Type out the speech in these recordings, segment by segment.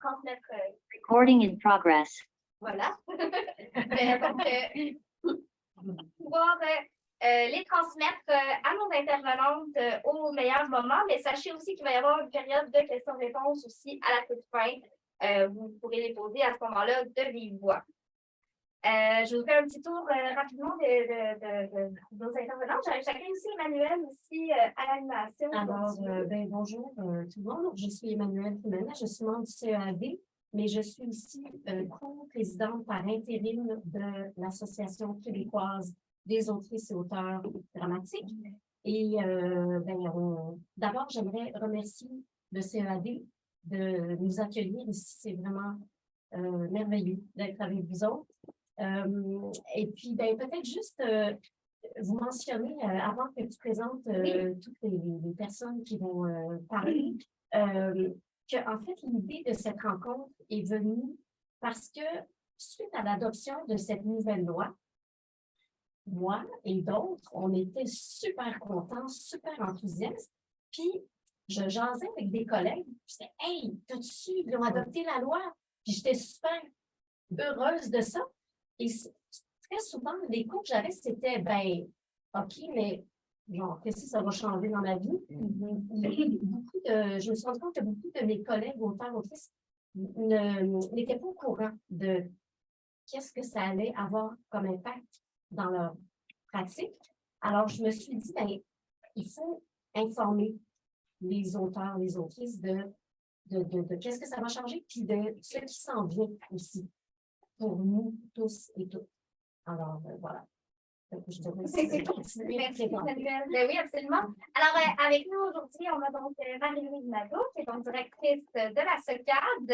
transmettre. Recording in progress. Voilà. Pouvoir les transmettre à nos intervenantes au meilleur moment, mais sachez aussi qu'il va y avoir une période de questions-réponses aussi à la toute fin. Vous pourrez les poser à ce moment-là de vive voix. Je vous fais un petit tour rapidement de nos intervenants. Chacun aussi, Emmanuel, aussi à l'animation. Alors, bonjour tout le monde. Je suis Emmanuelle Jiménez, je suis membre du CEAD, mais je suis aussi co-présidente par intérim de l'Association québécoise des autrices et auteurs dramatiques. Et d'abord, j'aimerais remercier le CEAD de nous accueillir ici. C'est vraiment merveilleux d'être avec vous autres. Et puis, peut-être juste vous mentionner, avant que tu présentes toutes les personnes qui vont parler, qu'en fait, l'idée de cette rencontre est venue parce que, suite à l'adoption de cette nouvelle loi, moi et d'autres, on était super contents, super enthousiastes. Puis, je jasais avec des collègues, je disais, hey, t'as-tu, ils ont adopté la loi? Puis, j'étais super heureuse de ça. Et très souvent, les cours que j'avais, c'était, OK, mais genre, qu'est-ce que ça va changer dans ma vie? Je me suis rendu compte que beaucoup de mes collègues, auteurs, autrices, n'étaient pas au courant de qu'est-ce que ça allait avoir comme impact dans leur pratique. Alors, je me suis dit, il faut informer les auteurs, les autrices de qu'est-ce que ça va changer, puis de ce qui s'en vient aussi pour nous tous et toutes. Alors, voilà. Je Merci, Emmanuel. Oui, absolument. Alors, avec nous aujourd'hui, on a donc Marie-Louise Nadeau, qui est donc directrice de la SOCAD,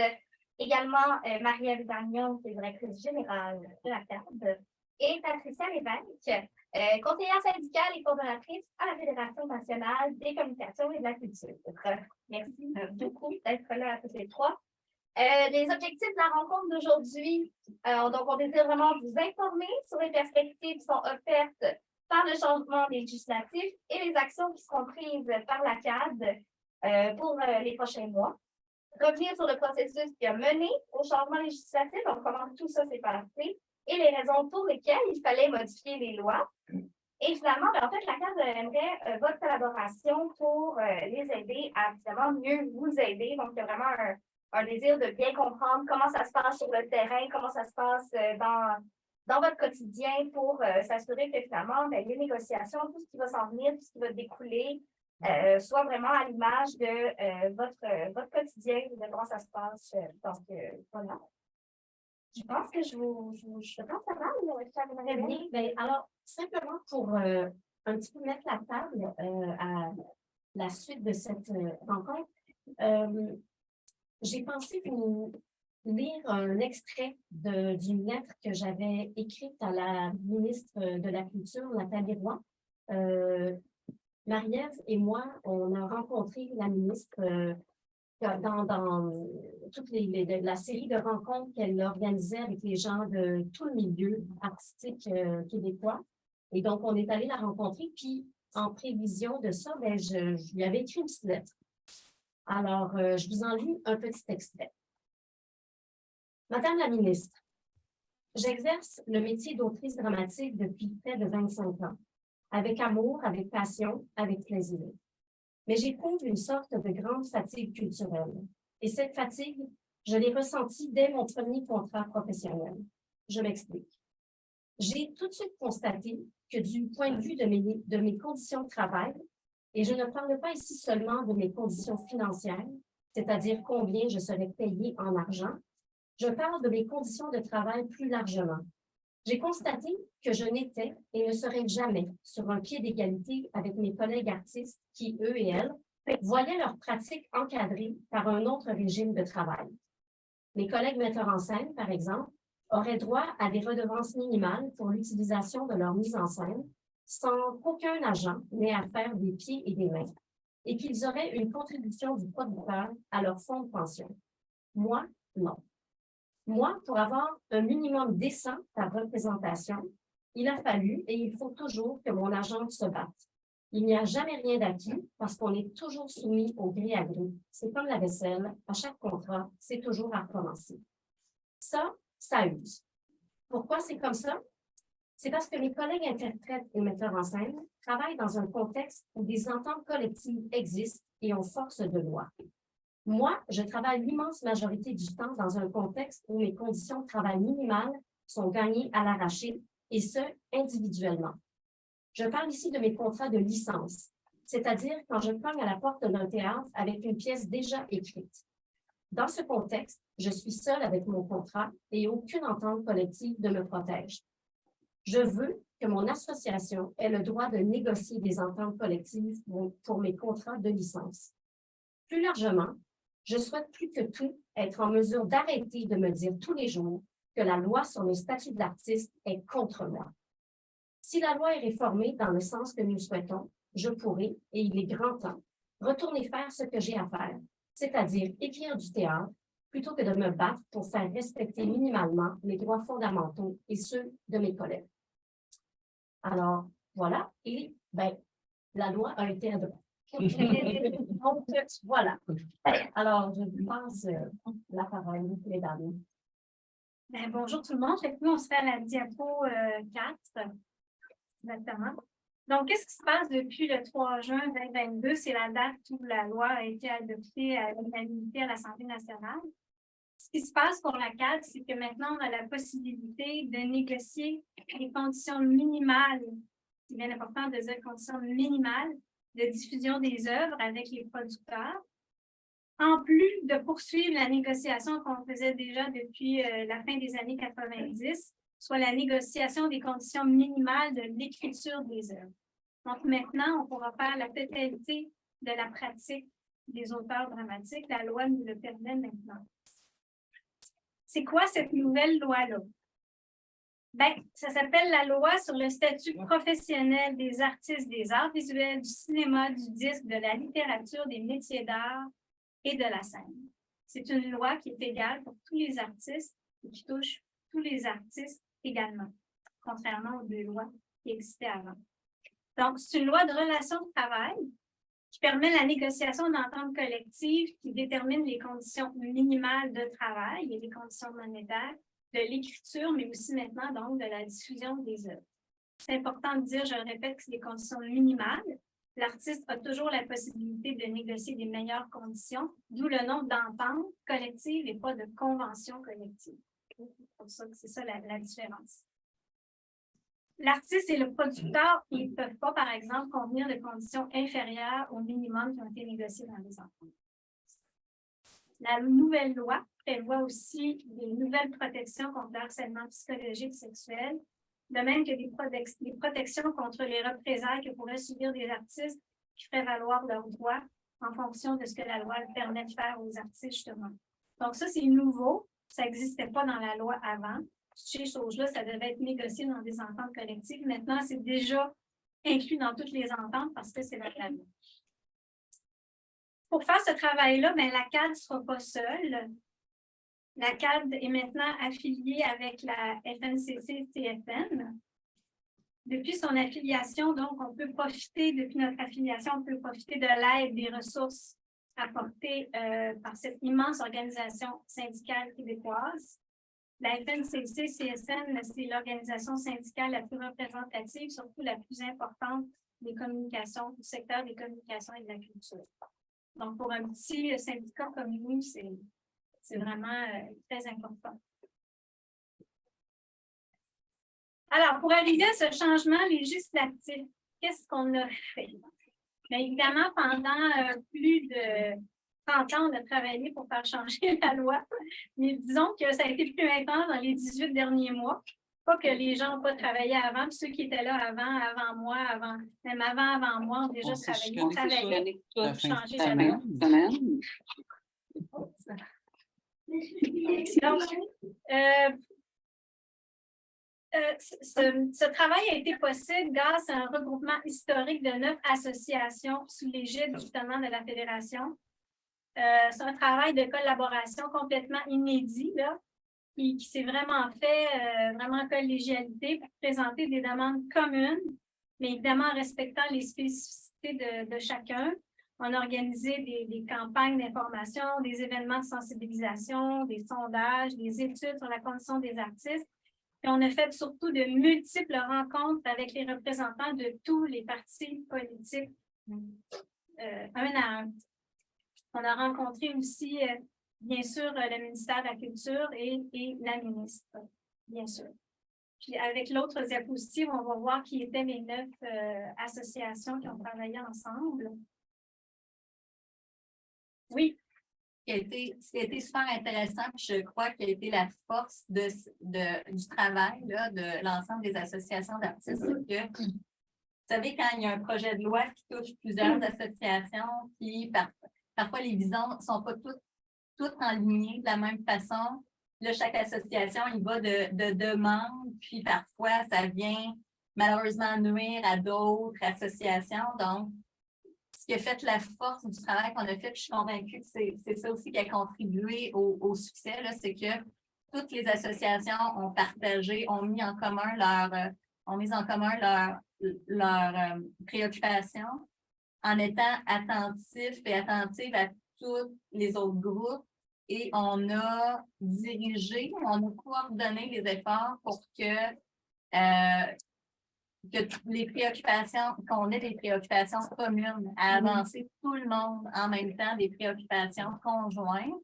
également Marie-Ève Gagnon, qui est directrice générale de la CAD, et Patricia Lévesque, conseillère syndicale et coordonnatrice à la Fédération nationale des communications et de la culture. Merci beaucoup d'être là à tous les trois. Les objectifs de la rencontre d'aujourd'hui, donc on désire vraiment vous informer sur les perspectives qui sont offertes par le changement législatif et les actions qui seront prises par la CAD pour les prochains mois. Revenir sur le processus qui a mené au changement législatif, donc comment tout ça s'est passé et les raisons pour lesquelles il fallait modifier les lois. Et finalement, en fait, la CAD aimerait votre collaboration pour les aider à évidemment mieux vous aider. Donc, il y a vraiment un désir de bien comprendre comment ça se passe sur le terrain, comment ça se passe dans votre quotidien pour s'assurer que finalement, les négociations, tout ce qui va s'en venir, tout ce qui va découler, soit vraiment à l'image de votre quotidien, de comment ça se passe. Donc, voilà. Je pense que je pense ça va, bien. Alors, simplement pour un petit peu mettre la table à la suite de cette rencontre, j'ai pensé vous lire un extrait d'une lettre que j'avais écrite à la ministre de la Culture, Nathalie Roy. Marie-Ève et moi, on a rencontré la ministre dans toute la série de rencontres qu'elle organisait avec les gens de tout le milieu artistique québécois. Et donc, on est allé la rencontrer, puis en prévision de ça, je lui avais écrit une petite lettre. Alors, je vous en lis un petit extrait. Madame la ministre, j'exerce le métier d'autrice dramatique depuis près de 25 ans, avec amour, avec passion, avec plaisir. Mais j'éprouve une sorte de grande fatigue culturelle. Et cette fatigue, je l'ai ressentie dès mon premier contrat professionnel. Je m'explique. J'ai tout de suite constaté que du point de vue de mes conditions de travail, et je ne parle pas ici seulement de mes conditions financières, c'est-à-dire combien je serais payée en argent, je parle de mes conditions de travail plus largement. J'ai constaté que je n'étais et ne serais jamais sur un pied d'égalité avec mes collègues artistes qui, eux et elles, voyaient leur pratique encadrée par un autre régime de travail. Mes collègues metteurs en scène, par exemple, auraient droit à des redevances minimales pour l'utilisation de leur mise en scène, sans qu'aucun agent n'ait à faire des pieds et des mains, et qu'ils auraient une contribution du producteur à leur fonds de pension. Moi, non. Moi, pour avoir un minimum décent par représentation, il a fallu et il faut toujours que mon agent se batte. Il n'y a jamais rien d'acquis parce qu'on est toujours soumis au gré à gré. C'est comme la vaisselle, à chaque contrat, c'est toujours à recommencer. Ça use. Pourquoi c'est comme ça? C'est parce que mes collègues interprètes et metteurs en scène travaillent dans un contexte où des ententes collectives existent et ont force de loi. Moi, je travaille l'immense majorité du temps dans un contexte où mes conditions de travail minimales sont gagnées à l'arraché, et ce, individuellement. Je parle ici de mes contrats de licence, c'est-à-dire quand je cogne à la porte d'un théâtre avec une pièce déjà écrite. Dans ce contexte, je suis seule avec mon contrat et aucune entente collective ne me protège. Je veux que mon association ait le droit de négocier des ententes collectives pour mes contrats de licence. Plus largement, je souhaite plus que tout être en mesure d'arrêter de me dire tous les jours que la loi sur le statut de l'artiste est contre moi. Si la loi est réformée dans le sens que nous souhaitons, je pourrai, et il est grand temps, retourner faire ce que j'ai à faire, c'est-à-dire écrire du théâtre, plutôt que de me battre pour faire respecter minimalement les droits fondamentaux et ceux de mes collègues. Alors, voilà, et la loi a été adoptée. Donc, voilà. Alors, je passe la parole, mesdames. Bonjour tout le monde. Nous, on se fait à la diapo 4. Exactement. Donc, qu'est-ce qui se passe depuis le 3 juin 2022? C'est la date où la loi a été adoptée à l'unanimité à l'Assemblée nationale. Ce qui se passe pour la CAD, c'est que maintenant, on a la possibilité de négocier les conditions minimales, c'est bien important de dire conditions minimales, de diffusion des œuvres avec les producteurs, en plus de poursuivre la négociation qu'on faisait déjà depuis la fin des années 90, soit la négociation des conditions minimales de l'écriture des œuvres. Donc maintenant, on pourra faire la totalité de la pratique des auteurs dramatiques. La loi nous le permet maintenant. C'est quoi cette nouvelle loi-là? Ça s'appelle la loi sur le statut professionnel des artistes des arts visuels, du cinéma, du disque, de la littérature, des métiers d'art et de la scène. C'est une loi qui est égale pour tous les artistes et qui touche tous les artistes également, contrairement aux deux lois qui existaient avant. Donc, c'est une loi de relations de travail qui permet la négociation d'ententes collectives qui déterminent les conditions minimales de travail et les conditions monétaires de l'écriture, mais aussi maintenant, donc, de la diffusion des œuvres. C'est important de dire, je le répète, que c'est des conditions minimales. L'artiste a toujours la possibilité de négocier des meilleures conditions, d'où le nom d'entente collective et pas de convention collective. C'est ça la différence. L'artiste et le producteur, ils ne peuvent pas, par exemple, convenir de conditions inférieures au minimum qui ont été négociées dans les ententes. La nouvelle loi prévoit aussi des nouvelles protections contre le harcèlement psychologique sexuel, de même que des protections contre les représailles que pourraient subir des artistes qui feraient valoir leurs droits en fonction de ce que la loi permet de faire aux artistes, justement. Donc ça, c'est nouveau. Ça n'existait pas dans la loi avant. Ces choses-là, ça devait être négocié dans des ententes collectives. Maintenant, c'est déjà inclus dans toutes les ententes parce que c'est la loi. Pour faire ce travail-là, la CAD ne sera pas seule. La CAD est maintenant affiliée avec la FNCC-CFN. Depuis son affiliation, donc, depuis notre affiliation, on peut profiter de l'aide des ressources apportées par cette immense organisation syndicale québécoise. La FNCC-CSN, c'est l'organisation syndicale la plus représentative, surtout la plus importante des communications, du secteur des communications et de la culture. Donc, pour un petit syndicat comme nous, c'est vraiment très important. Alors, pour arriver à ce changement législatif, qu'est-ce qu'on a fait? Bien, évidemment, pendant plus de 30 ans, on a travaillé pour faire changer la loi, mais disons que ça a été plus intense dans les 18 derniers mois. Pas que les gens n'ont pas travaillé avant, puis ceux qui étaient là avant moi, même avant moi, ont déjà travaillé. On travaillait pour changer la loi. Ce travail a été possible grâce à un regroupement historique de 9 associations sous l'égide justement de la Fédération. C'est un travail de collaboration complètement inédit là, qui s'est vraiment fait, vraiment en collégialité pour présenter des demandes communes mais évidemment en respectant les spécificités de chacun. On a organisé des campagnes d'information, des événements de sensibilisation, des sondages, des études sur la condition des artistes. Et on a fait surtout de multiples rencontres avec les représentants de tous les partis politiques, un à un. On a rencontré aussi, bien sûr, le ministère de la Culture et la ministre, bien sûr. Puis avec l'autre diapositive, on va voir qui étaient les 9 associations qui ont travaillé ensemble. Oui. Ce qui a été super intéressant, puis je crois qu'il a été la force du travail là, de l'ensemble des associations d'artistes, c'est que, vous savez, quand il y a un projet de loi qui touche plusieurs associations, puis parfois les visions ne sont pas toutes enlignées de la même façon. Là, chaque association, il va de demandes, puis parfois, ça vient malheureusement nuire à d'autres associations. Donc, ce qui a fait la force du travail qu'on a fait, puis je suis convaincue que c'est ça aussi qui a contribué au succès, c'est que toutes les associations ont partagé, ont mis en commun leurs préoccupations en étant attentifs et attentives à tous les autres groupes. Et on a dirigé, on a coordonné les efforts pour que les préoccupations, qu'on ait des préoccupations communes, à avancer tout le monde en même temps, des préoccupations conjointes.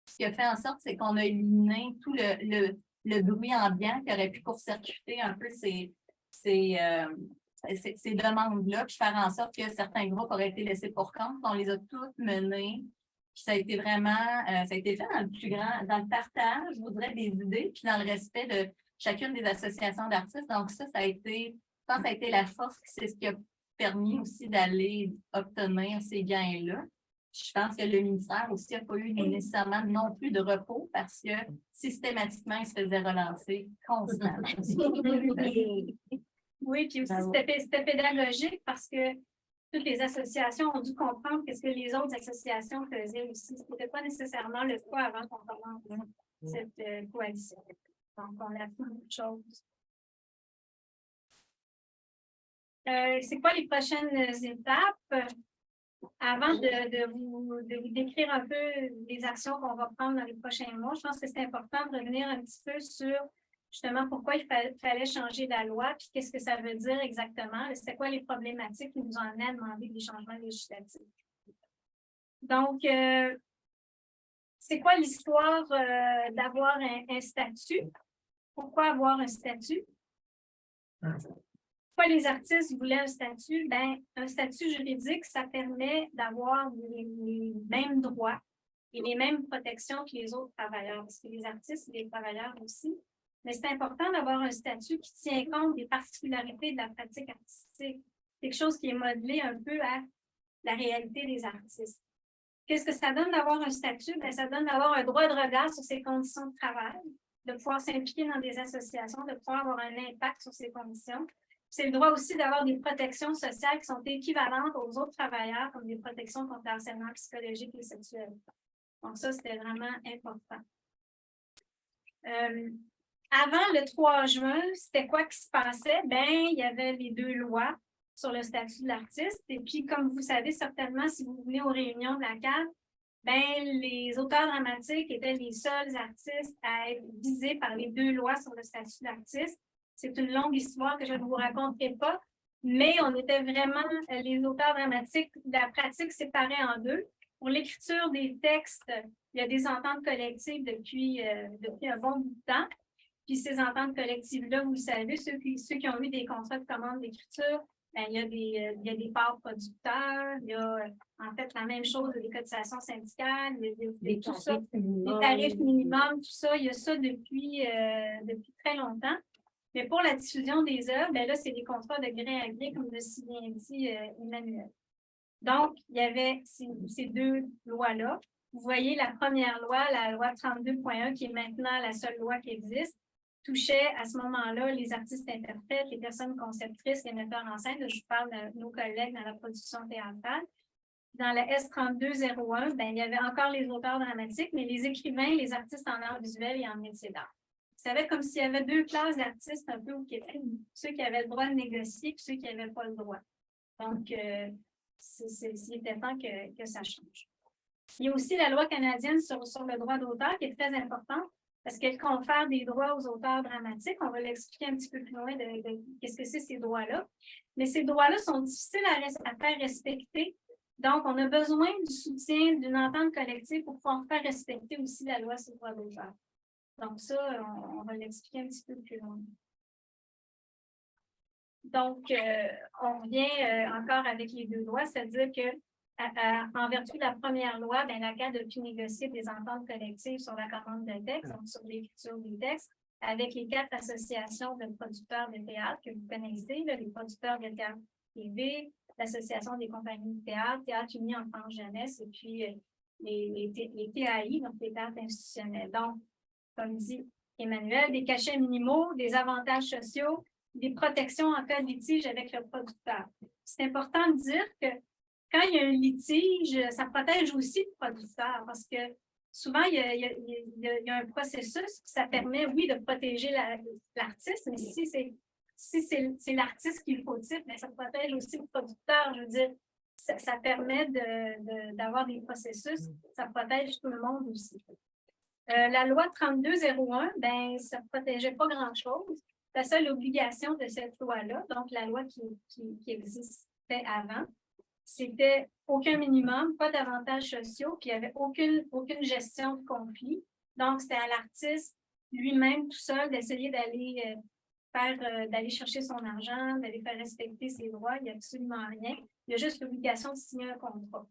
Ce qui a fait en sorte, c'est qu'on a éliminé tout le bruit ambiant qui aurait pu court-circuiter un peu ces demandes-là, puis faire en sorte que certains groupes auraient été laissés pour compte. On les a toutes menées. Puis ça a été vraiment, ça a été fait dans le partage, je voudrais, des idées, puis dans le respect de chacune des associations d'artistes. Donc ça a été, je pense que ça a été la force, c'est ce qui a permis aussi d'aller obtenir ces gains-là. Je pense que le ministère aussi n'a pas eu nécessairement non plus de repos parce que systématiquement, il se faisait relancer constamment. Oui, puis aussi c'était pédagogique parce que toutes les associations ont dû comprendre ce que les autres associations faisaient aussi. Ce n'était pas nécessairement le cas avant qu'on commence cette coalition. Donc, on a fait beaucoup de choses. C'est quoi les prochaines étapes? Avant de vous décrire un peu les actions qu'on va prendre dans les prochains mois, je pense que c'est important de revenir un petit peu sur justement pourquoi il fallait changer la loi, puis qu'est-ce que ça veut dire exactement, c'est quoi les problématiques qui nous ont amené à demander des changements législatifs. Donc, c'est quoi l'histoire d'avoir un statut? Pourquoi avoir un statut? Pourquoi les artistes voulaient un statut? Bien, un statut juridique, ça permet d'avoir les mêmes droits et les mêmes protections que les autres travailleurs, parce que les artistes, c'est des travailleurs aussi. Mais c'est important d'avoir un statut qui tient compte des particularités de la pratique artistique. Quelque chose qui est modelé un peu à la réalité des artistes. Qu'est-ce que ça donne d'avoir un statut? Bien, ça donne d'avoir un droit de regard sur ses conditions de travail, de pouvoir s'impliquer dans des associations, de pouvoir avoir un impact sur ces conditions. C'est le droit aussi d'avoir des protections sociales qui sont équivalentes aux autres travailleurs, comme des protections contre le harcèlement psychologique et sexuel. Donc ça, c'était vraiment important. Avant le 3 juin, c'était quoi qui se passait? Bien, il y avait les 2 lois sur le statut de l'artiste. Et puis, comme vous savez certainement, si vous venez aux réunions de la CAD, bien, les auteurs dramatiques étaient les seuls artistes à être visés par les 2 lois sur le statut d'artiste. C'est une longue histoire que je ne vous raconterai pas, mais on était vraiment les auteurs dramatiques, la pratique séparée en 2. Pour l'écriture des textes, il y a des ententes collectives depuis un bon bout de temps. Puis ces ententes collectives-là, vous le savez, ceux qui ont eu des contrats de commande d'écriture, bien, il y a des parts producteurs, il y a en fait la même chose, des cotisations syndicales, Les tout ça, minimums. les tarifs minimums, tout ça, il y a ça depuis très longtemps. Mais pour la diffusion des œuvres, bien là, c'est des contrats de gré à gré, comme l'a si bien dit Emmanuel. Donc, il y avait ces 2 lois-là. Vous voyez la première loi, la loi 32.1, qui est maintenant la seule loi qui existe, touchait à ce moment-là les artistes interprètes, les personnes conceptrices, les metteurs en scène. Je vous parle de nos collègues dans la production théâtrale. Dans la S3201, bien, il y avait encore les auteurs dramatiques, mais les écrivains, les artistes en art visuel et en métier d'art. Ça va être comme s'il y avait deux classes d'artistes un peu au Québec, ceux qui avaient le droit de négocier et ceux qui n'avaient pas le droit. Donc, il était temps que ça change. Il y a aussi la loi canadienne sur le droit d'auteur qui est très importante parce qu'elle confère des droits aux auteurs dramatiques. On va l'expliquer un petit peu plus loin de qu'est-ce que c'est ces droits-là. Mais ces droits-là sont difficiles à faire respecter. Donc, on a besoin du soutien d'une entente collective pour pouvoir faire respecter aussi la loi sur le droit d'auteur. Donc, ça, on va l'expliquer un petit peu plus loin. Donc, on revient encore avec les deux lois, c'est-à-dire que en vertu de la première loi, la CAD a pu négocier des ententes collectives sur la commande de textes, donc sur l'écriture des textes, avec les 4 associations de producteurs de théâtre que vous connaissez, là, les producteurs de théâtre privé, l'Association des compagnies de théâtre, Théâtre uni en France jeunesse, et puis les TAI, donc les théâtres institutionnels. Donc, comme dit Emmanuel, des cachets minimaux, des avantages sociaux, des protections en cas de litige avec le producteur. C'est important de dire que quand il y a un litige, ça protège aussi le producteur parce que souvent, il y a un processus qui ça permet, oui, de protéger l'artiste, mais si c'est l'artiste qui est le fautif, ça protège aussi le producteur. Je veux dire, ça permet d'avoir des processus, ça protège tout le monde aussi. La loi 3201, ça ne protégeait pas grand-chose. La seule obligation de cette loi-là, donc la loi qui existait avant, c'était aucun minimum, pas d'avantages sociaux, puis il n'y avait aucune gestion de conflit. Donc, c'était à l'artiste lui-même, tout seul, d'essayer d'aller chercher son argent, d'aller faire respecter ses droits. Il n'y a absolument rien. Il y a juste l'obligation de signer un contrat.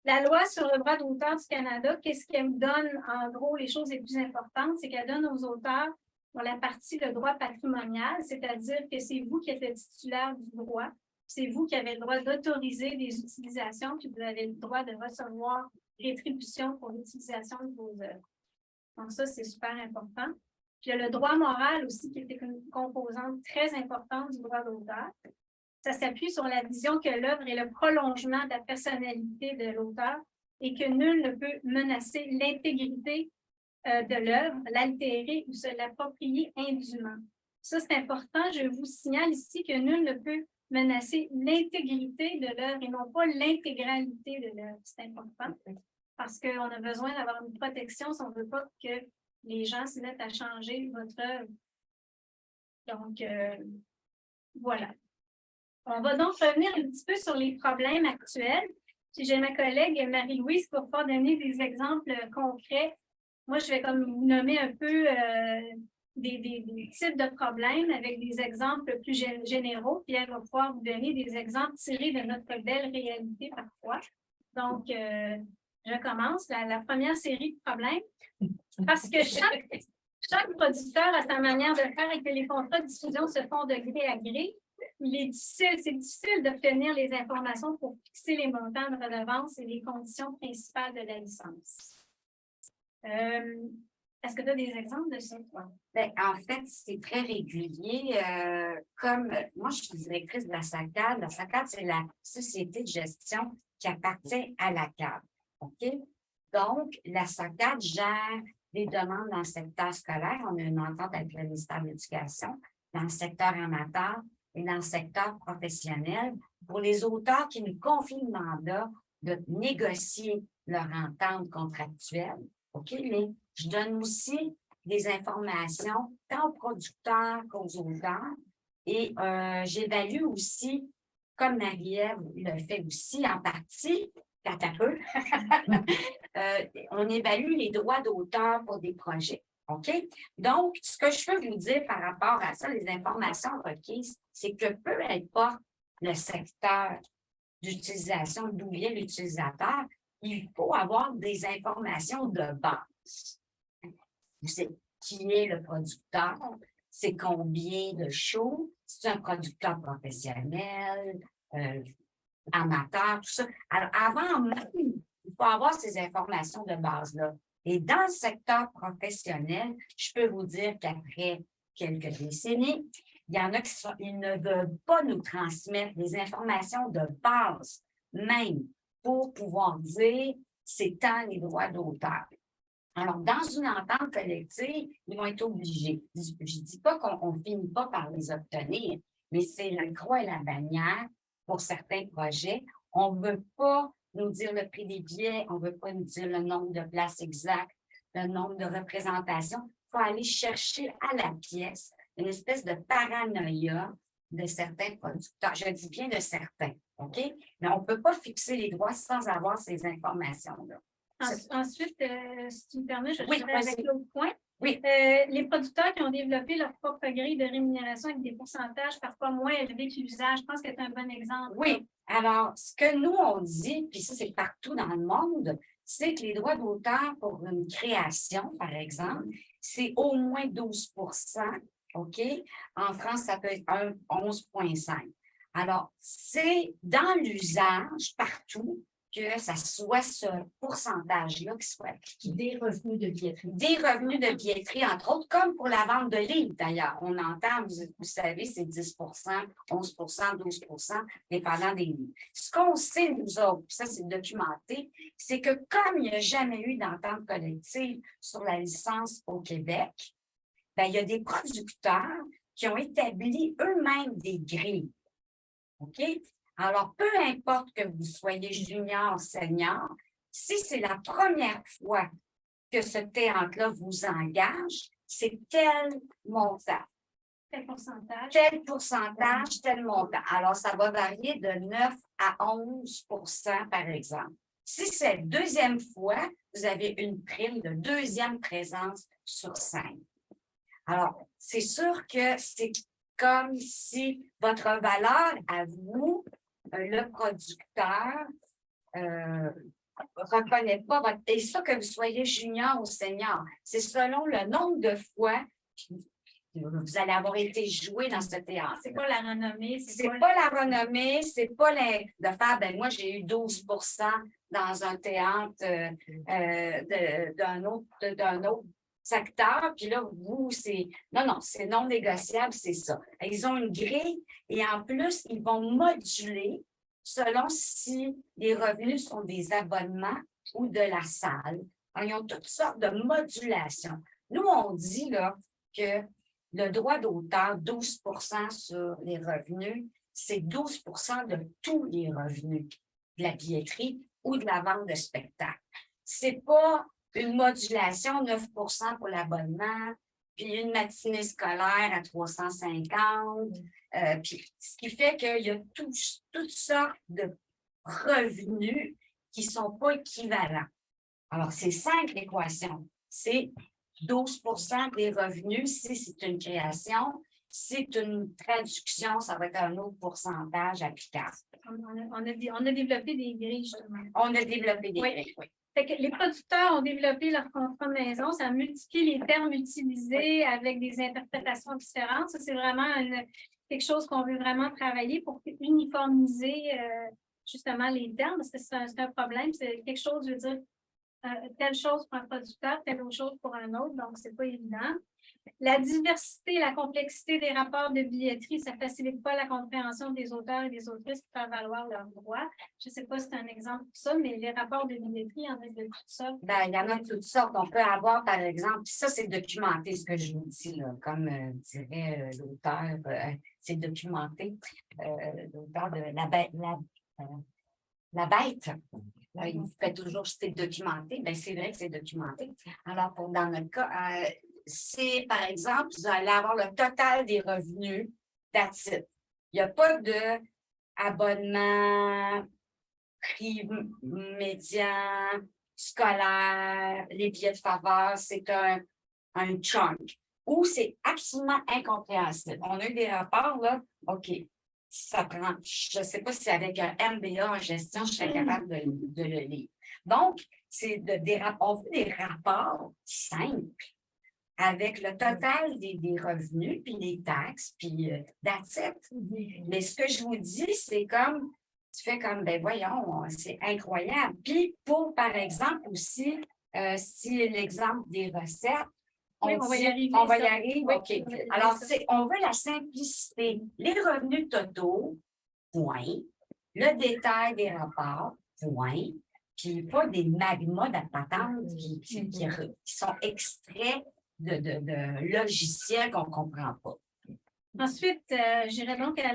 La loi sur le droit d'auteur du Canada, qu'est-ce qu'elle donne, en gros, les choses les plus importantes, c'est qu'elle donne aux auteurs, pour la partie le droit patrimonial, c'est-à-dire que c'est vous qui êtes le titulaire du droit, c'est vous qui avez le droit d'autoriser des utilisations, puis vous avez le droit de recevoir rétribution pour l'utilisation de vos œuvres. Donc ça, c'est super important. Puis il y a le droit moral aussi, qui est une composante très importante du droit d'auteur. Ça s'appuie sur la vision que l'œuvre est le prolongement de la personnalité de l'auteur et que nul ne peut menacer l'intégrité de l'œuvre, l'altérer ou se l'approprier indûment. Ça, c'est important. Je vous signale ici que nul ne peut menacer l'intégrité de l'œuvre et non pas l'intégralité de l'œuvre. C'est important parce qu'on a besoin d'avoir une protection si on ne veut pas que les gens se mettent à changer votre œuvre. Donc, voilà. On va donc revenir un petit peu sur les problèmes actuels. Puis j'ai ma collègue Marie-Louise pour pouvoir donner des exemples concrets. Moi, je vais comme vous nommer un peu des types de problèmes avec des exemples plus généraux, puis elle va pouvoir vous donner des exemples tirés de notre belle réalité parfois. Donc, je commence la première série de problèmes parce que chaque producteur a sa manière de faire et que les contrats de diffusion se font de gré à gré. C'est difficile d'obtenir les informations pour fixer les montants de redevance et les conditions principales de la licence. Est-ce que tu as des exemples de ça, toi? En fait, c'est très régulier. Comme moi, je suis directrice de la SACAD. La SACAD, c'est la société de gestion qui appartient à la CAD. OK? Donc, la SACAD gère les demandes dans le secteur scolaire. On a une entente avec le ministère de l'Éducation, dans le secteur amateur et dans le secteur professionnel pour les auteurs qui nous confient le mandat de négocier leur entente contractuelle. OK? Mais je donne aussi des informations tant aux producteurs qu'aux auteurs et j'évalue aussi, comme Marie-Ève le fait aussi en partie, quand un peu, on évalue les droits d'auteur pour des projets. OK? Donc, ce que je peux vous dire par rapport à ça, les informations requises, c'est que peu importe le secteur d'utilisation, d'où vient l'utilisateur, il faut avoir des informations de base. C'est qui est le producteur, c'est combien de shows, c'est un producteur professionnel, amateur, tout ça. Alors, avant même, il faut avoir ces informations de base-là. Et dans le secteur professionnel, je peux vous dire qu'après quelques décennies, il y en a ils ne veulent pas nous transmettre des informations de base, même pour pouvoir dire c'est tant les droits d'auteur. Alors, dans une entente collective, ils vont être obligés. Je ne dis pas qu'on ne finit pas par les obtenir, mais c'est la croix et la bannière pour certains projets. On ne veut pas nous dire le prix des billets, on ne veut pas nous dire le nombre de places exactes, le nombre de représentations. Il faut aller chercher à la pièce une espèce de paranoïa de certains producteurs. Je dis bien de certains, OK? Mais on ne peut pas fixer les droits sans avoir ces informations-là. Ensuite, si tu me permets, je Oui, vais avec vas-y. l'autre point. Oui. Les producteurs qui ont développé leur propre grille de rémunération avec des pourcentages parfois moins élevés que l'usage, je pense que c'est un bon exemple. Oui. Alors, ce que nous, on dit, puis ça, c'est partout dans le monde, c'est que les droits d'auteur pour une création, par exemple, c'est au moins 12 OK? En France, ça peut être 11,5. Alors, c'est dans l'usage, partout, que ça soit ce pourcentage-là qui soit appliqué. Des revenus de billetterie. Des revenus de billetterie, entre autres, comme pour la vente de livres, d'ailleurs. On entend, vous savez, c'est 10 11 12 dépendant des livres. Ce qu'on sait, nous autres, puis ça, c'est documenté, c'est que comme il n'y a jamais eu d'entente collective sur la licence au Québec, bien, il y a des producteurs qui ont établi eux-mêmes des grilles. OK? Alors, peu importe que vous soyez junior, senior, si c'est la première fois que ce théâtre-là vous engage, c'est tel montant. Quel pourcentage? Tel pourcentage, tel montant. Alors, ça va varier de 9 à 11 par exemple. Si c'est la deuxième fois, vous avez une prime de deuxième présence sur scène. Alors, c'est sûr que c'est comme si votre valeur à vous, le producteur, reconnaît pas votre... Et ça, que vous soyez junior ou senior, c'est selon le nombre de fois que vous allez avoir été joué dans ce théâtre. C'est pas la renommée. C'est pas la renommée, c'est pas de faire, ben moi, j'ai eu 12 dans un théâtre d'un autre secteur, puis là, vous, c'est... Non, c'est non négociable, c'est ça. Ils ont une grille et en plus, ils vont moduler selon si les revenus sont des abonnements ou de la salle. Alors, ils ont toutes sortes de modulations. Nous, on dit là que le droit d'auteur, 12 sur les revenus, c'est 12 de tous les revenus de la billetterie ou de la vente de spectacles. C'est pas une modulation 9 pour l'abonnement, puis une matinée scolaire à 350, puis ce qui fait qu'il y a toutes sortes de revenus qui ne sont pas équivalents. Alors, c'est 5 l'équation. C'est 12 des revenus si c'est une création. Si c'est une traduction, ça va être un autre pourcentage applicable. On a développé des grilles, justement. On a développé des grilles, oui. Fait que les producteurs ont développé leur contrat de maison, ça multiplie les termes utilisés avec des interprétations différentes. Ça, c'est vraiment quelque chose qu'on veut vraiment travailler pour uniformiser justement les termes, parce que c'est un problème. C'est quelque chose, je veux dire, telle chose pour un producteur, telle autre chose pour un autre, donc c'est pas évident. La diversité, la complexité des rapports de billetterie, ça ne facilite pas la compréhension des auteurs et des autrices qui faire valoir leurs droits. Je ne sais pas si c'est un exemple pour ça, mais les rapports de billetterie, il y en a de toutes sortes. Ben, il y en a de toutes sortes. On peut avoir, par exemple, puis ça, c'est documenté, ce que je vous dis, là, comme dirait l'auteur, c'est documenté. L'auteur de La Bête. Là, il fait toujours c'est documenté. Bien, c'est vrai que c'est documenté. Alors, dans notre cas, c'est, par exemple, vous allez avoir le total des revenus, that's it. Il n'y a pas d'abonnement, prix médian, scolaire, les billets de faveur, c'est un chunk. Ou c'est absolument incompréhensible. On a eu des rapports, là, OK, ça prend, je ne sais pas si avec un MBA en gestion, je serais capable de le lire. Donc, c'est on fait des rapports simples avec le total des revenus, puis les taxes, puis that's it. Mais ce que je vous dis, c'est comme, tu fais comme, ben voyons, c'est incroyable. Puis pour, par exemple, aussi, si l'exemple des recettes, on va y arriver. On va y arriver, oui, OK. Alors, on veut la simplicité. Les revenus totaux, point. Le détail des rapports, point. puis pas des magmas de patentes qui sont extraits de logiciels qu'on ne comprend pas. Ensuite, j'irai donc à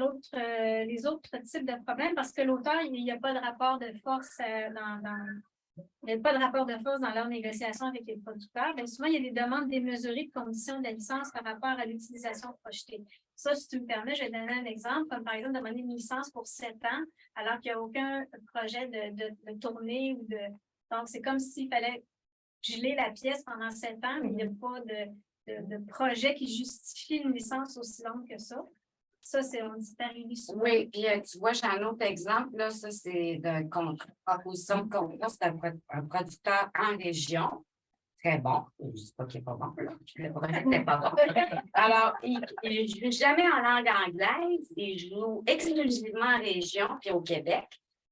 les autres types de problèmes parce que l'auteur, il n'y a pas de rapport de force il n'y a pas de rapport de force dans leur négociation avec les producteurs. Bien souvent, il y a des demandes démesurées de conditions de la licence par rapport à l'utilisation projetée. Ça, si tu me permets, je vais donner un exemple, comme par exemple demander une licence pour 7 ans, alors qu'il n'y a aucun projet de tournée ou de. Donc, c'est comme s'il fallait geler la pièce pendant 7 ans, mais il n'y a pas de projet qui justifie une licence aussi longue que ça. Ça, c'est arrivé souvent. Oui, puis tu vois, j'ai un autre exemple, là, ça, c'est de proposition de contrat, c'est un producteur en région, très bon, je ne dis pas qu'il n'est pas bon, là, le projet n'est pas bon. Alors, il ne joue jamais en langue anglaise, il joue exclusivement en région, puis au Québec.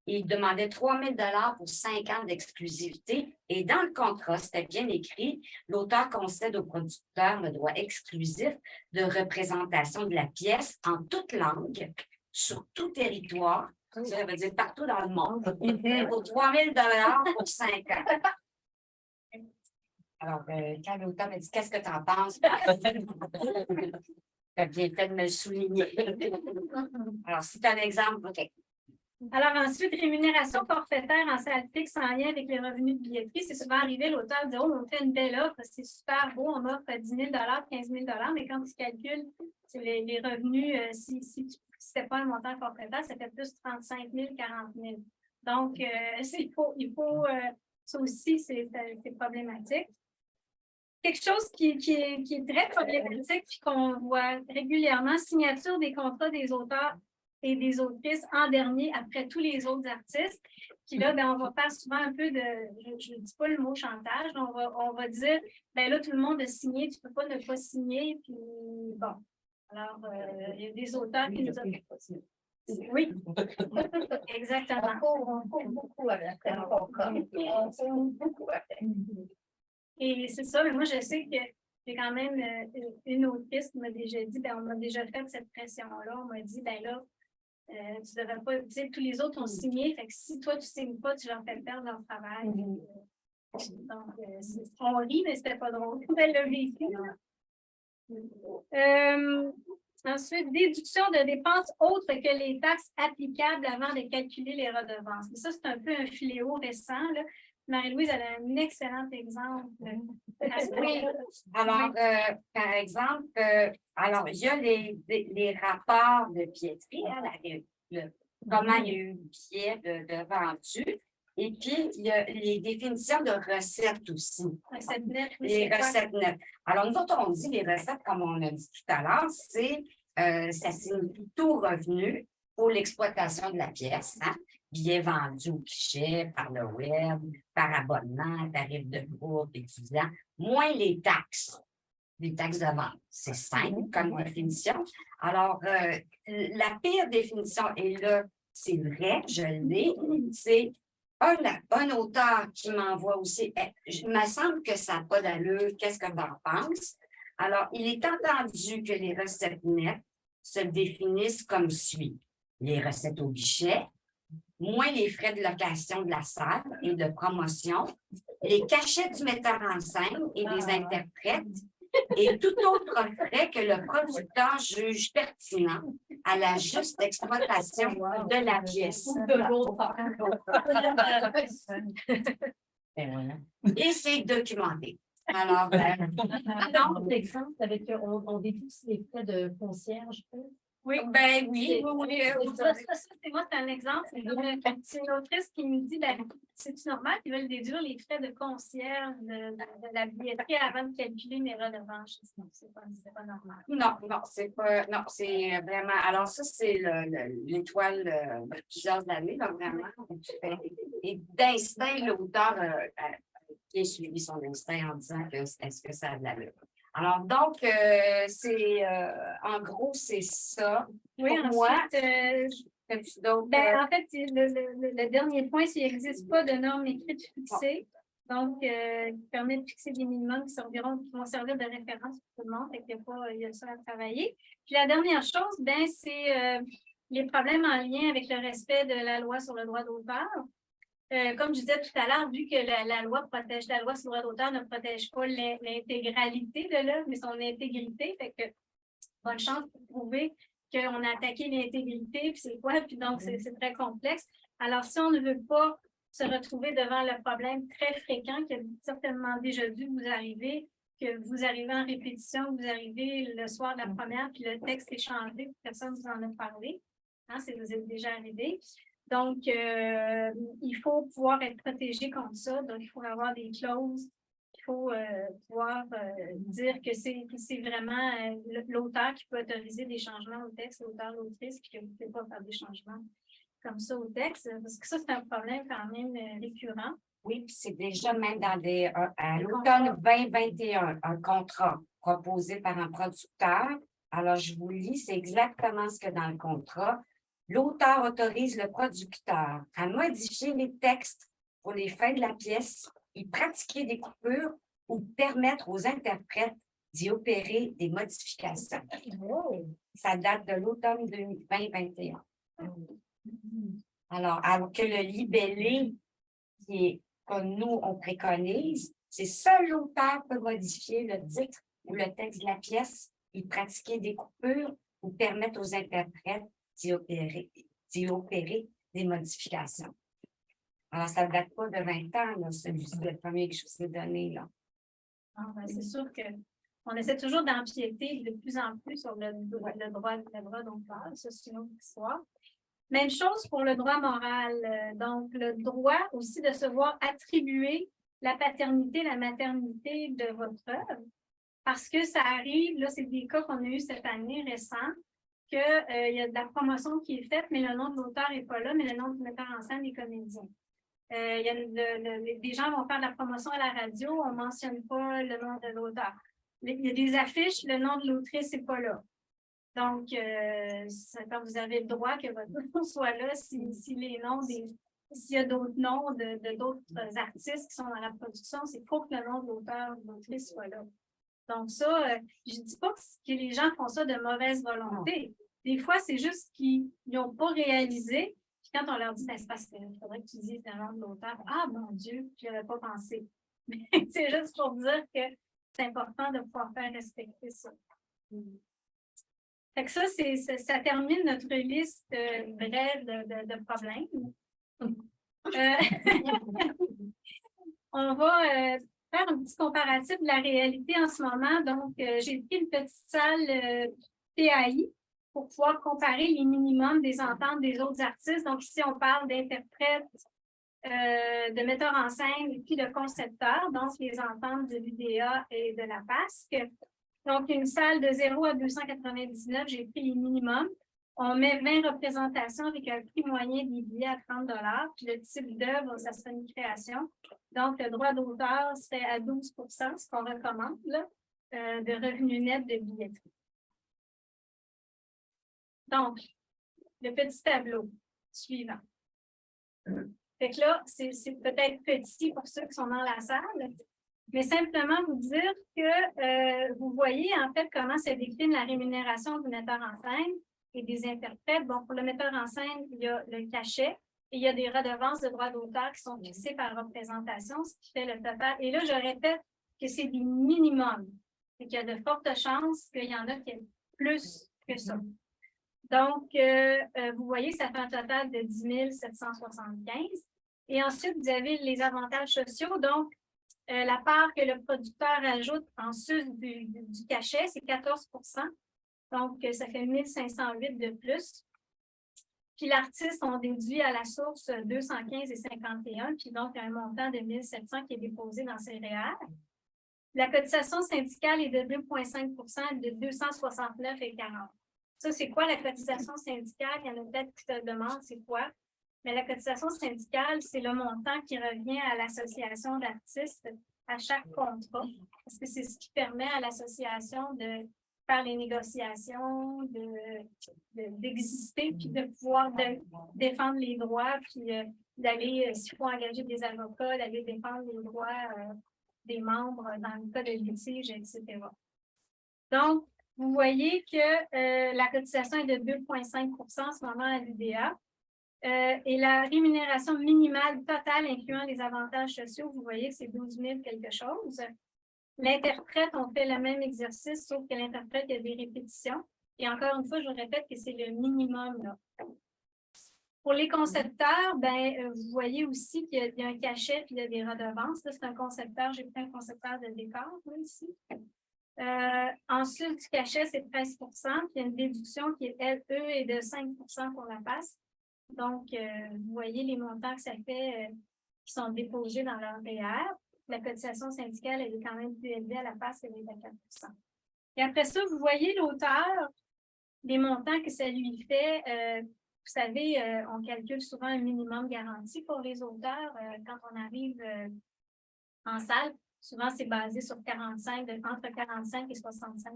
Il demandait 3 000 $ pour 5 ans d'exclusivité. Et dans le contrat, c'était bien écrit, l'auteur concède au producteur le droit exclusif de représentation de la pièce en toute langue, sur tout territoire, ça veut dire partout dans le monde, pour 3 000 $ pour 5 ans. Alors, quand l'auteur m'a dit, qu'est-ce que tu en penses? Tu as bien fait de me le souligner. Alors, c'est un exemple, OK. Alors ensuite, rémunération forfaitaire en salle fixe en lien avec les revenus de billetterie. C'est souvent arrivé, l'auteur dit, oh, on fait une belle offre, c'est super beau, on offre 10 000 $, 15 000 $, mais quand tu calcules les revenus, si ce n'est pas un montant forfaitaire, ça fait plus 35 000, 40 000. Donc, il faut ça aussi, c'est problématique. Quelque chose qui est très problématique puis qu'on voit régulièrement, signature des contrats des auteurs et des autrices en dernier après tous les autres artistes. Puis là, ben, on va faire souvent un peu de, je ne dis pas le mot chantage, on va dire, ben là, tout le monde a signé, tu ne peux pas ne pas signer. Puis bon, alors, il y a des auteurs qui nous ont... Oui, exactement. On court beaucoup avec le contrat. On court beaucoup avec. Et c'est ça, mais moi, je sais que j'ai quand même une autrice qui m'a déjà dit, ben, on m'a déjà fait cette pression-là. On m'a dit, ben là, tu devrais pas, tu sais, tous les autres ont signé, fait que si toi, tu signes pas, tu leur fais perdre leur travail. Donc, on rit, mais c'était pas drôle. Elle l'a vécu. Ensuite, déduction de dépenses autres que les taxes applicables avant de calculer les redevances. Mais ça, c'est un peu un fléau récent, là. Marie-Louise, elle a un excellent exemple. Oui, alors, par exemple, alors, il y a les rapports de billetterie, hein, comment il y a eu le billet de vendu, et puis il y a les définitions de recettes aussi. Recettes nettes, oui, les recettes nettes. Alors, nous autres, on dit les recettes, comme on a dit tout à l'heure, ça signifie tout revenu pour l'exploitation de la pièce, hein? Billets vendus au guichet, par le web, par abonnement, tarif de groupe, étudiant, moins les taxes de vente. C'est simple comme définition. Alors, la pire définition, et là, c'est vrai, je l'ai, c'est un auteur qui m'envoie aussi, il me semble que ça n'a pas d'allure, qu'est-ce que tu en penses? Alors, il est entendu que les recettes nettes se définissent comme suit. Les recettes au guichet, moins les frais de location de la salle et de promotion, les cachets du metteur en scène et des interprètes, et tout autre frais que le producteur juge pertinent à la juste exploitation de la pièce. Et c'est documenté. Alors, Donc, l'exemple avec, on déduit les frais de concierge. oui. Ça, c'est moi, c'est un exemple. C'est une autrice qui me dit, ben, c'est-tu normal qu'ils veulent déduire les frais de concierge de la billetterie avant de calculer mes redevances? C'est pas normal. Non, c'est vraiment. Alors, ça, c'est l'étoile de plusieurs années, là, vraiment. Et d'instinct, l'auteur a suivi son instinct en disant que est-ce que ça a de l'allure. Alors, donc, en gros, c'est ça. Oui, pour ensuite, moi. En fait, le dernier point, c'est qu'il n'existe pas de normes écrites fixées. Donc, qui permet de fixer des minimums qui vont servir de référence pour tout le monde. Fait qu'il y a ça à travailler. Puis la dernière chose, c'est les problèmes en lien avec le respect de la loi sur le droit d'auteur. comme je disais tout à l'heure, vu que la loi sur le droit d'auteur ne protège pas l'intégralité de l'œuvre, mais son intégrité, fait que bonne chance pour prouver qu'on a attaqué l'intégrité, puis c'est quoi, puis donc c'est très complexe. Alors, si on ne veut pas se retrouver devant le problème très fréquent qui a certainement déjà dû vous arriver, que vous arrivez en répétition, vous arrivez le soir de la première, puis le texte est changé, puis personne ne vous en a parlé, hein, si vous êtes déjà arrivé. Donc, il faut pouvoir être protégé contre ça. Donc, il faut avoir des clauses. Il faut pouvoir dire que c'est vraiment l'auteur qui peut autoriser des changements au texte, l'auteur, l'autrice, puis que vous ne pouvez pas faire des changements comme ça au texte. Parce que ça, c'est un problème quand même récurrent. Oui, puis c'est déjà même dans à l'automne 2021, un contrat proposé par un producteur. Alors, je vous lis, c'est exactement ce que dans le contrat. L'auteur autorise le producteur à modifier les textes pour les fins de la pièce, y pratiquer des coupures ou permettre aux interprètes d'y opérer des modifications. Ça date de l'automne 2021. Alors que le libellé, comme nous, on préconise, c'est seul l'auteur peut modifier le titre ou le texte de la pièce, y pratiquer des coupures ou permettre aux interprètes d'y opérer des modifications. Alors, ça ne date pas de 20 ans, là, celui-ci, le premier que je vous ai donné. Là. C'est sûr qu'on essaie toujours d'empiéter de plus en plus sur le droit d'auteur. Ça, c'est une autre histoire. Même chose pour le droit moral. Donc, le droit aussi de se voir attribuer la paternité, la maternité de votre œuvre. Parce que ça arrive, là, c'est des cas qu'on a eu cette année récents, qu'il y a de la promotion qui est faite, mais le nom de l'auteur n'est pas là, mais le nom du metteur en scène est comédien. Des gens vont faire de la promotion à la radio, on ne mentionne pas le nom de l'auteur. Il y a des affiches, le nom de l'autrice n'est pas là. Donc, quand vous avez le droit que votre nom soit là, si les noms s'il y a d'autres noms d'autres artistes qui sont dans la production, c'est pour que le nom de l'auteur ou de l'autrice soit là. Donc, ça, je ne dis pas que les gens font ça de mauvaise volonté. Des fois, c'est juste qu'ils n'ont pas réalisé. Puis quand on leur dit, c'est parce qu'il faudrait que tu dises le nom de l'auteur. Ah, mon Dieu, je n'y avais pas pensé. Mais c'est juste pour dire que c'est important de pouvoir faire respecter ça. Fait que ça termine notre liste brève de problèmes. On va faire un petit comparatif de la réalité en ce moment. Donc, j'ai pris une petite salle PAI pour pouvoir comparer les minimums des ententes des autres artistes. Donc, ici, on parle d'interprètes, de metteurs en scène et puis de concepteurs, donc les ententes de l'UDA et de la PASC. Donc, une salle de 0 à 299, j'ai pris les minimums. On met 20 représentations avec un prix moyen des billets à 30 $. Puis le type d'œuvre, ça serait une création. Donc, le droit d'auteur serait à 12 %, ce qu'on recommande, là, de revenus nets de billetterie. Donc, le petit tableau suivant. Fait que là, c'est peut-être petit pour ceux qui sont dans la salle, mais simplement vous dire que vous voyez en fait comment se décline la rémunération du metteur en scène et des interprètes. Bon, pour le metteur en scène, il y a le cachet et il y a des redevances de droits d'auteur qui sont fixées par représentation, ce qui fait le total. Et là, je répète que c'est des minimums et qu'il y a de fortes chances qu'il y en a qui aient plus que ça. Donc, vous voyez, ça fait un total de 10 775. Et ensuite, vous avez les avantages sociaux. Donc, la part que le producteur ajoute en sus du cachet, c'est 14 %. Donc, ça fait 1508 de plus. Puis, l'artiste, on déduit à la source 215 et 51, puis donc un montant de 1700 qui est déposé dans ces REER. La cotisation syndicale est de 2,5 % de 269 et 40. Ça, c'est quoi la cotisation syndicale? Il y en a peut-être qui te demandent c'est quoi. Mais la cotisation syndicale, c'est le montant qui revient à l'association d'artistes à chaque contrat. Parce que c'est ce qui permet à l'association de faire les négociations, d'exister, puis de pouvoir défendre les droits, puis d'aller, s'il faut engager des avocats, d'aller défendre les droits des membres dans le cas de litige, etc. Donc, vous voyez que la cotisation est de 2,5 % en ce moment à l'UDA. Et la rémunération minimale totale incluant les avantages sociaux, vous voyez que c'est 12 000 quelque chose. L'interprète, on fait le même exercice, sauf que l'interprète, il y a des répétitions. Et encore une fois, je vous répète que c'est le minimum, là. Pour les concepteurs, vous voyez aussi qu'il y a un cachet puis il y a des redevances. Là, c'est un concepteur, j'ai pris un concepteur de décor là, ici. Ensuite, du cachet, c'est 13 puis il y a une déduction qui est LE et de 5 pour la passe. Donc, vous voyez les montants que ça fait qui sont déposés dans leur REER. La cotisation syndicale, elle est quand même plus élevée à la passe, elle est à 4 Et après ça, vous voyez l'auteur, les montants que ça lui fait. Vous savez, on calcule souvent un minimum garanti pour les auteurs quand on arrive en salle. Souvent, c'est basé sur entre 45 et 65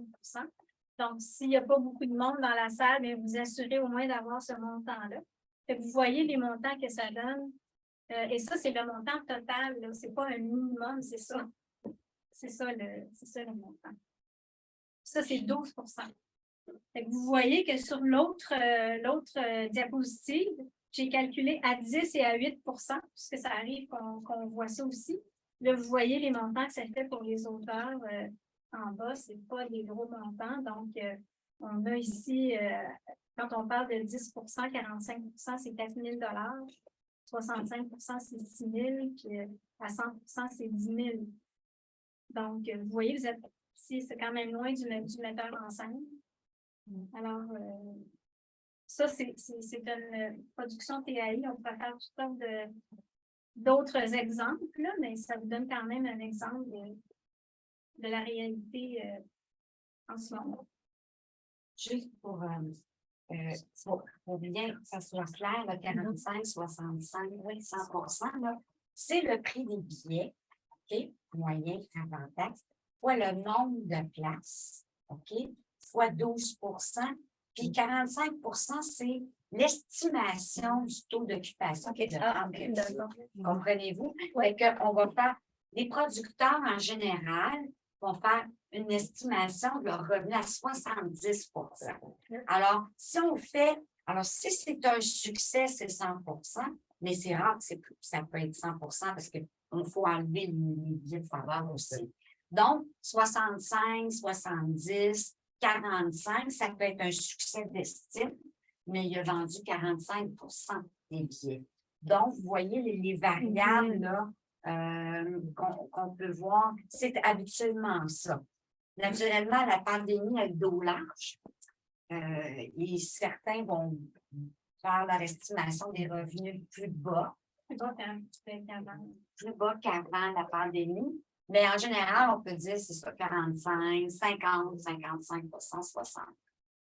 Donc, s'il n'y a pas beaucoup de monde dans la salle, bien, vous assurez au moins d'avoir ce montant-là. Vous voyez les montants que ça donne. Et ça, c'est le montant total. Ce n'est pas un minimum, c'est ça. C'est ça le montant. Ça, c'est 12 Vous voyez que sur l'autre diapositive, j'ai calculé à 10 et à 8 puisque ça arrive qu'on voit ça aussi. Là, vous voyez les montants que ça fait pour les auteurs en bas, ce n'est pas des gros montants. Donc, on a ici, quand on parle de 10 45 c'est 4 000 65 c'est 6 000 puis à 100 c'est 10 000 Donc, vous voyez, vous êtes ici, c'est quand même loin du metteur en scène. Alors, ça, c'est une production TAI. On peut faire toutes sortes d'autres exemples, là, mais ça vous donne quand même un exemple de la réalité en ce moment. Juste pour bien que ça soit clair, le 45, 65, 100 là, c'est le prix des billets, OK, moyen avant taxe, fois le nombre de places, OK, fois 12 puis 45 c'est l'estimation du taux d'occupation. Comprenez-vous? On va faire, les producteurs en général vont faire une estimation de leur revenu à 70 Alors, si c'est un succès, c'est 100 mais c'est rare que ça peut être 100 parce qu'il faut enlever les billets de faveur aussi. Donc, 65, 70, 45, ça peut être un succès d'estime, mais il a vendu 45 des billets. Donc, vous voyez les variables là, qu'on peut voir, c'est habituellement ça. Naturellement, la pandémie a le dos large et certains vont faire leur estimation des revenus plus bas qu'avant la pandémie. Mais en général, on peut dire c'est ça, 45, 50, 55 60.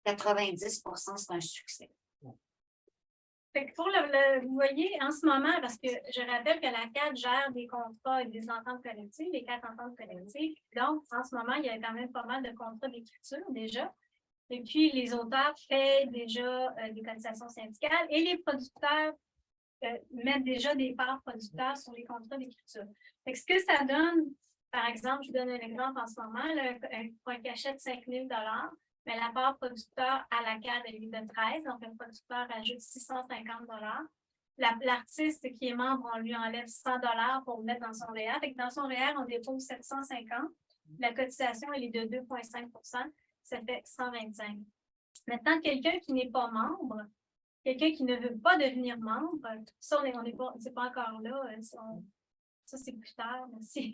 90 c'est un succès. Fait que vous voyez, en ce moment, parce que je rappelle que la CAD gère des contrats et des ententes collectives, les 4 ententes collectives. Donc, en ce moment, il y a quand même pas mal de contrats d'écriture déjà. Et puis, les auteurs paient déjà des cotisations syndicales et les producteurs mettent déjà des parts producteurs sur les contrats d'écriture. Fait que ce que ça donne, par exemple, je vous donne un exemple en ce moment, pour un cachet de 5 000 mais la part producteur à la CAD est de 13, donc le producteur ajoute 650 L'artiste qui est membre, on lui enlève 100 pour le mettre dans son REER. Fait que dans son REER, on dépose 750. La cotisation, elle est de 2,5 ça fait 125. Maintenant, quelqu'un qui n'est pas membre, quelqu'un qui ne veut pas devenir membre, ça, c'est pas encore là. Ça, c'est plus tard. Merci.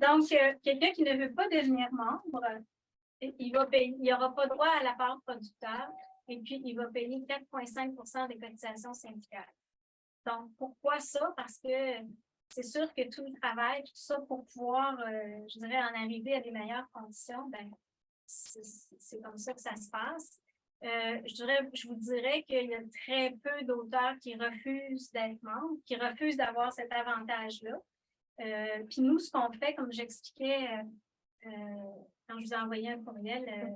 Donc, quelqu'un qui ne veut pas devenir membre, il n'aura pas droit à la part producteur et puis il va payer 4,5 des cotisations syndicales. Donc, pourquoi ça? Parce que c'est sûr que tout le travail, tout ça pour pouvoir, je dirais, en arriver à des meilleures conditions, c'est comme ça que ça se passe. Je vous dirais qu'il y a très peu d'auteurs qui refusent d'être membres, qui refusent d'avoir cet avantage-là. Puis nous, ce qu'on fait, comme j'expliquais quand je vous ai envoyé un courriel,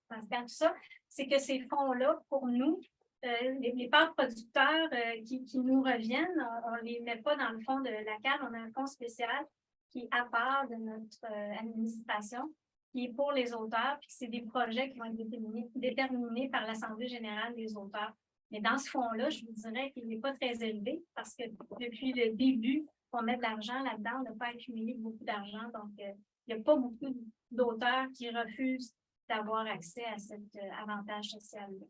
Pascal, tout ça, c'est que ces fonds-là, pour nous, les parts producteurs qui nous reviennent, on ne les met pas dans le fond de la CAD, on a un fonds spécial qui est à part de notre administration, qui est pour les auteurs, puis c'est des projets qui vont être déterminés par l'Assemblée générale des auteurs. Mais dans ce fonds-là, je vous dirais qu'il n'est pas très élevé parce que depuis le début, on met de l'argent là-dedans, on n'a pas accumulé beaucoup d'argent. Donc, il n'y a pas beaucoup d'auteurs qui refusent d'avoir accès à cet avantage social-là.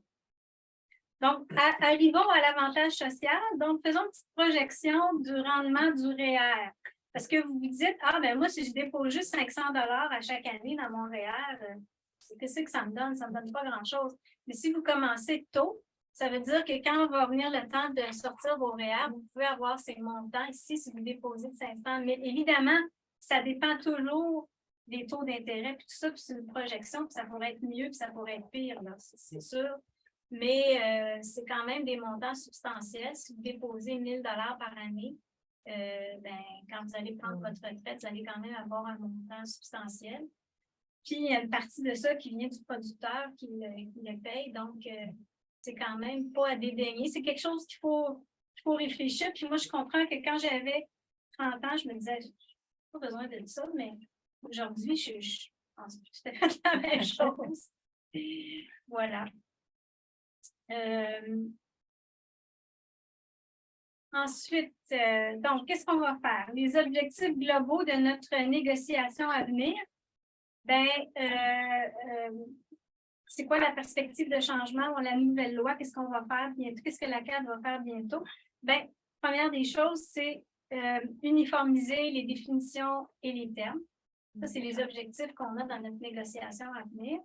Donc, arrivons à l'avantage social. Donc, faisons une petite projection du rendement du REER. Parce que vous vous dites, ah, ben moi, si je dépose juste 500 $ à chaque année dans mon REER, qu'est-ce que ça me donne? Ça ne me donne pas grand-chose. Mais si vous commencez tôt, ça veut dire que quand va venir le temps de sortir vos REER, vous pouvez avoir ces montants ici si vous déposez de 500. Mais évidemment, ça dépend toujours des taux d'intérêt, puis tout ça, puis c'est une projection, puis ça pourrait être mieux, puis ça pourrait être pire, c'est sûr. Mais c'est quand même des montants substantiels. Si vous déposez 1 000 $ par année, quand vous allez prendre votre retraite, vous allez quand même avoir un montant substantiel. Puis, il y a une partie de ça qui vient du producteur qui le paye. Donc, c'est quand même pas à dédaigner. C'est quelque chose qu'il faut réfléchir. Puis moi, je comprends que quand j'avais 30 ans, je me disais, j'ai pas besoin de ça, mais aujourd'hui, je pense que c'est tout à fait la même chose. Voilà. Ensuite, donc, qu'est-ce qu'on va faire? Les objectifs globaux de notre négociation à venir. C'est quoi la perspective de changement dans la nouvelle loi? Qu'est-ce qu'on va faire bientôt? Qu'est-ce que la CAD va faire bientôt? Première des choses, c'est uniformiser les définitions et les termes. Ça, c'est les objectifs qu'on a dans notre négociation à venir.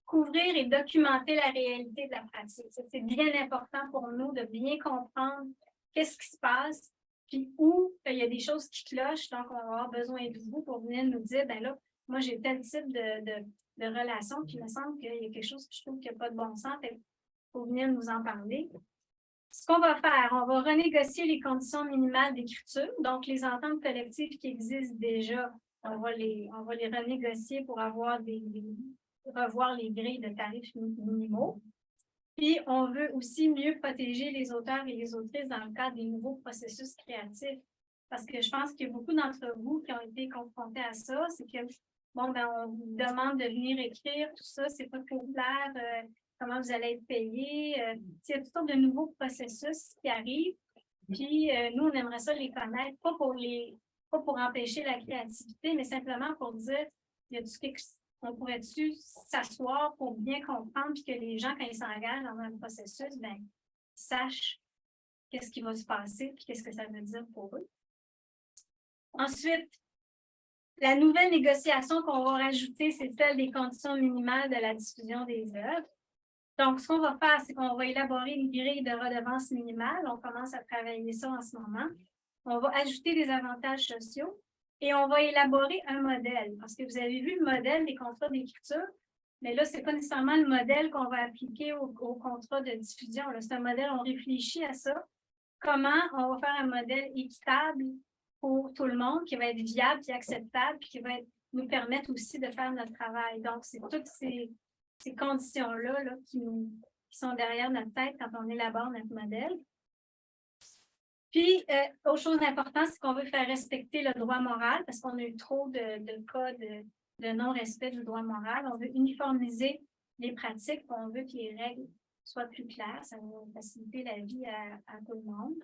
Couvrir et documenter la réalité de la pratique. C'est bien important pour nous de bien comprendre qu'est-ce qui se passe, puis où il y a des choses qui clochent, donc on va avoir besoin de vous pour venir nous dire, là, moi j'ai tel type de relation, puis il me semble qu'il y a quelque chose que je trouve qu'il n'y a pas de bon sens, il faut venir nous en parler. Ce qu'on va faire, on va renégocier les conditions minimales d'écriture, donc les ententes collectives qui existent déjà, on va les renégocier pour avoir revoir les grilles de tarifs minimaux. Puis, on veut aussi mieux protéger les auteurs et les autrices dans le cadre des nouveaux processus créatifs. Parce que je pense qu'il y a beaucoup d'entre vous qui ont été confrontés à ça. C'est que, on vous demande de venir écrire, tout ça, c'est pas trop clair, comment vous allez être payé. Il y a toutes sortes de nouveaux processus qui arrivent. Puis, nous, on aimerait ça les connaître, pas pour empêcher la créativité, mais simplement pour dire, on pourrait-tu s'asseoir pour bien comprendre puis que les gens, quand ils s'engagent dans un processus, sachent qu'est-ce qui va se passer puis qu'est-ce que ça veut dire pour eux. Ensuite, la nouvelle négociation qu'on va rajouter, c'est celle des conditions minimales de la diffusion des œuvres. Donc, ce qu'on va faire, c'est qu'on va élaborer une grille de redevance minimale. On commence à travailler ça en ce moment. On va ajouter des avantages sociaux. Et on va élaborer un modèle, parce que vous avez vu le modèle des contrats d'écriture, mais là, ce n'est pas nécessairement le modèle qu'on va appliquer au contrat de diffusion. C'est un modèle, on réfléchit à ça. Comment on va faire un modèle équitable pour tout le monde, qui va être viable et acceptable, puis qui va nous permettre aussi de faire notre travail. Donc, c'est toutes ces conditions-là qui sont derrière notre tête quand on élabore notre modèle. Puis, autre chose importante, c'est qu'on veut faire respecter le droit moral parce qu'on a eu trop de cas de non-respect du droit moral. On veut uniformiser les pratiques, on veut que les règles soient plus claires. Ça va faciliter la vie à tout le monde.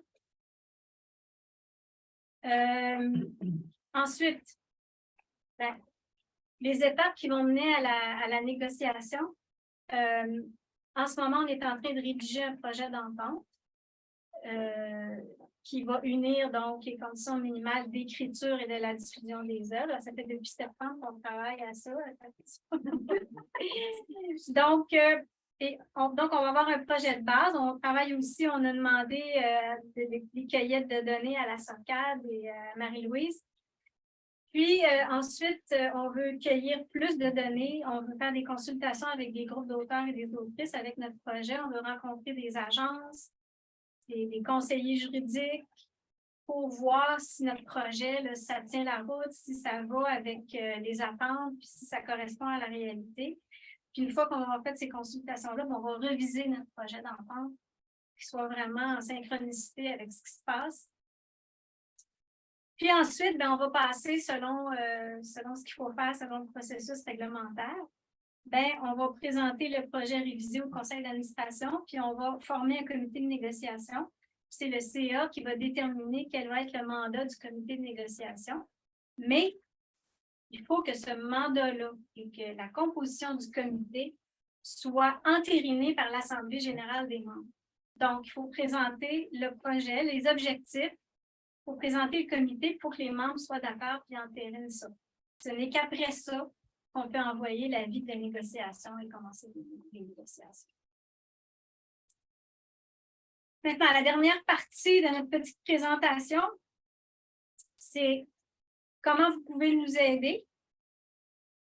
Ensuite, les étapes qui vont mener à la négociation. En ce moment, on est en train de rédiger un projet d'entente. Qui va unir donc les conditions minimales d'écriture et de la diffusion des œuvres. Ça fait depuis septembre qu'on travaille à ça. Donc, on va avoir un projet de base. On travaille aussi, on a demandé des cueillettes de données à la SOCAD et à Marie-Louise. Puis ensuite, on veut cueillir plus de données. On veut faire des consultations avec des groupes d'auteurs et des autrices avec notre projet. On veut rencontrer des agences, des conseillers juridiques pour voir si notre projet, là, ça tient la route, si ça va avec les attentes, puis si ça correspond à la réalité. Puis une fois qu'on aura fait ces consultations-là, on va reviser notre projet d'entente, qu'il soit vraiment en synchronicité avec ce qui se passe. Puis ensuite, on va passer selon ce qu'il faut faire, selon le processus réglementaire. ben, on va présenter le projet révisé au conseil d'administration, puis on va former un comité de négociation. C'est le CA qui va déterminer quel va être le mandat du comité de négociation. Mais il faut que ce mandat-là et que la composition du comité soit entérinée par l'Assemblée générale des membres. Donc, il faut présenter le projet, les objectifs, il faut présenter le comité pour que les membres soient d'accord et entérinent ça. Ce n'est qu'après ça qu'on peut envoyer l'avis de négociation et commencer les négociations. Maintenant, la dernière partie de notre petite présentation, c'est comment vous pouvez nous aider,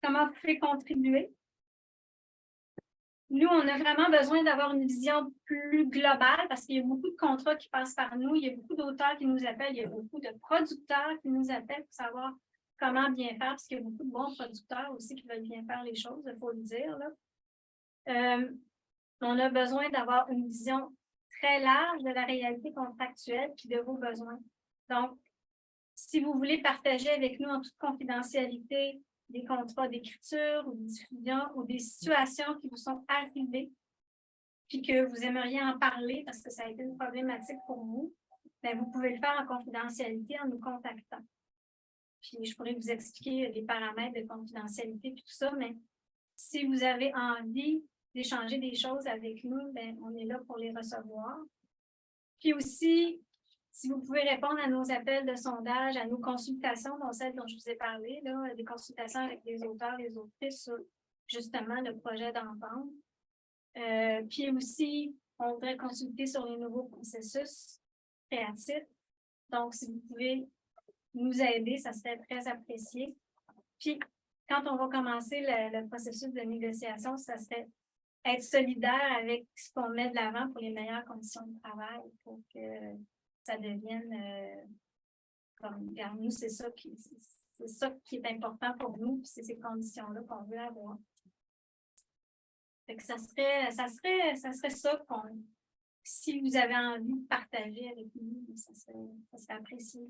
comment vous pouvez contribuer. Nous, on a vraiment besoin d'avoir une vision plus globale parce qu'il y a beaucoup de contrats qui passent par nous, il y a beaucoup d'auteurs qui nous appellent, il y a beaucoup de producteurs qui nous appellent pour savoir comment bien faire, parce qu'il y a beaucoup de bons producteurs aussi qui veulent bien faire les choses, il faut le dire. Là. On a besoin d'avoir une vision très large de la réalité contractuelle et de vos besoins. Donc, si vous voulez partager avec nous en toute confidentialité des contrats d'écriture ou de diffusion ou des situations qui vous sont arrivées, puis que vous aimeriez en parler parce que ça a été une problématique pour vous, bien, vous pouvez le faire en confidentialité en nous contactant. Puis je pourrais vous expliquer les paramètres de confidentialité et tout ça, mais si vous avez envie d'échanger des choses avec nous, bien, on est là pour les recevoir. Puis aussi, si vous pouvez répondre à nos appels de sondage, à nos consultations, dont celles dont je vous ai parlé, là, des consultations avec les auteurs, les autrices sur justement le projet d'entente. Puis aussi, on voudrait consulter sur les nouveaux processus créatifs. Donc, si vous pouvez nous aider, ça serait très apprécié. Puis, quand on va commencer le processus de négociation, ça serait être solidaire avec ce qu'on met de l'avant pour les meilleures conditions de travail, pour que ça devienne comme, regarde, nous, c'est ça qui est important pour nous, puis c'est ces conditions-là qu'on veut avoir. Fait que ça serait ça qu'on, si vous avez envie de partager avec nous, ça serait apprécié.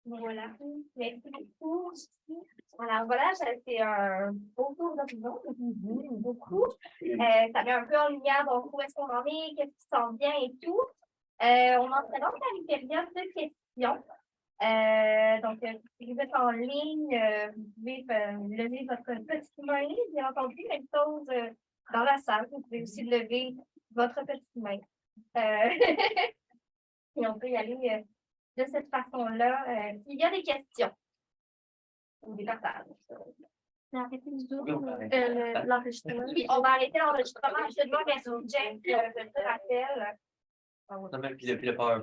Voilà. Merci beaucoup. Alors voilà, ça fait un beau tour d'horizon. Beaucoup. Ça met un peu en lumière donc où est-ce qu'on en est, qu'est-ce qui s'en vient et tout. On entre donc à une période de questions. Donc, si vous êtes en ligne, vous pouvez lever votre petite main, bien entendu, même chose dans la salle. Vous pouvez aussi lever votre petite main. Et on peut y aller de cette façon-là. Il y a des questions ou des partages. L'enregistrement. Oui, on va arrêter l'enregistrement. Absolument, merci, James, de ce rappel. Non, mais puis le PowerPoint.